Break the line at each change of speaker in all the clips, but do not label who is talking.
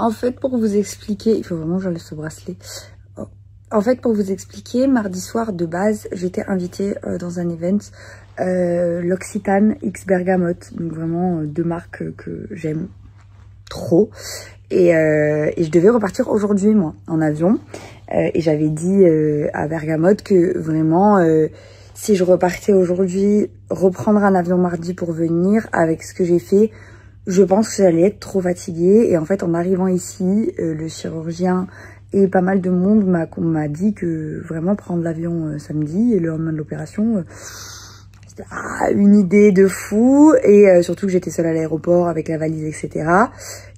En fait, pour vous expliquer, il faut vraiment que j'enlève ce bracelet. En fait, pour vous expliquer, mardi soir, de base, j'étais invitée dans un event, l'Occitane X Bergamote. Donc vraiment, deux marques que j'aime trop. Et je devais repartir aujourd'hui, moi, en avion. Et j'avais dit à Bergamote que vraiment, si je repartais aujourd'hui, reprendre un avion mardi pour venir, avec ce que j'ai fait, je pense que j'allais être trop fatiguée. Et en fait, en arrivant ici, le chirurgien et pas mal de monde m'a dit que vraiment prendre l'avion samedi et le lendemain de l'opération, c'était une idée de fou. Et surtout que j'étais seule à l'aéroport avec la valise, etc.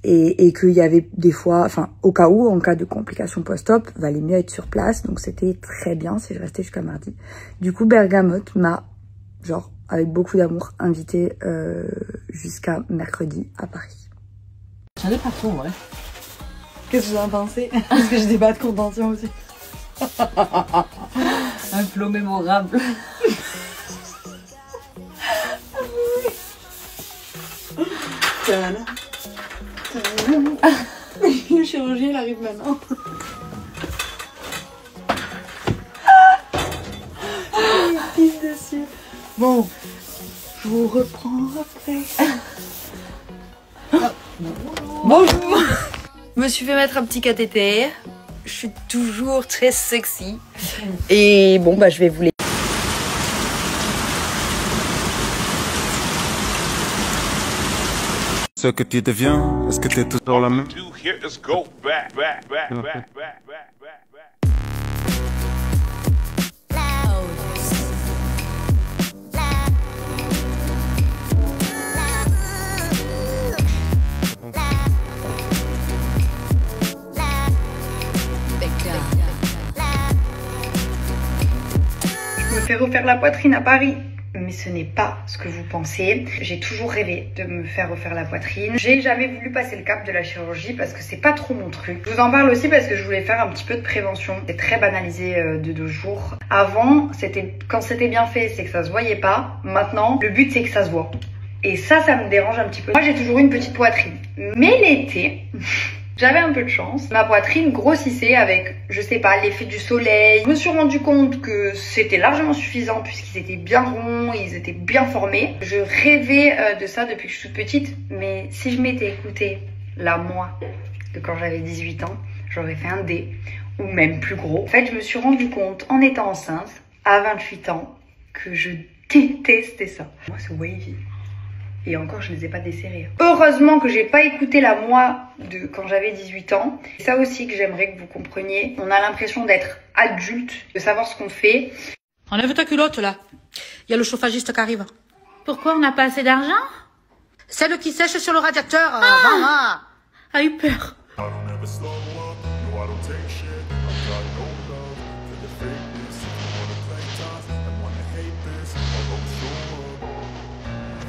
Et qu'il y avait des fois, enfin au cas où, en cas de complications post-op, valait mieux être sur place. Donc c'était très bien si je restais jusqu'à mardi. Du coup, Bergamote m'a, genre, avec beaucoup d'amour, invité jusqu'à mercredi à Paris.
J'en ai partout, ouais.
Qu'est-ce que vous en pensez? Parce que j'ai des bas de contention aussi.
Un flot mémorable.
Le chirurgien, il arrive maintenant. Il pisse dessus. Bon, je vous reprends après.
Bonjour. Je me suis fait mettre un petit cathéter. Je suis toujours très sexy. Et bon, bah je vais vous les...
Ce que tu deviens, est-ce que t'es toujours la même?
Je me fais refaire la poitrine à Paris. Mais ce n'est pas ce que vous pensez. J'ai toujours rêvé de me faire refaire la poitrine. J'ai jamais voulu passer le cap de la chirurgie parce que c'est pas trop mon truc. Je vous en parle aussi parce que je voulais faire un petit peu de prévention. C'est très banalisé de nos jours. Avant, quand c'était bien fait, c'est que ça se voyait pas. Maintenant, le but c'est que ça se voit. Et ça me dérange un petit peu. Moi, j'ai toujours eu une petite poitrine. Mais l'été... J'avais un peu de chance. Ma poitrine grossissait avec, je sais pas, l'effet du soleil. Je me suis rendu compte que c'était largement suffisant puisqu'ils étaient bien ronds, ils étaient bien formés. Je rêvais de ça depuis que je suis toute petite. Mais si je m'étais écoutée, là, moi, de quand j'avais 18 ans, j'aurais fait un D ou même plus gros. En fait, je me suis rendu compte en étant enceinte, à 28 ans, que je détestais ça. Moi, c'est wavy. Et encore, je ne les ai pas desserrés. Heureusement que j'ai pas écouté la moi de quand j'avais 18 ans. C'est ça aussi que j'aimerais que vous compreniez. On a l'impression d'être adulte, de savoir ce qu'on fait.
Enlève ta culotte, là. Il y a le chauffagiste qui arrive. Pourquoi on n'a pas assez d'argent? Celle qui sèche sur le radiateur. Maman a eu peur.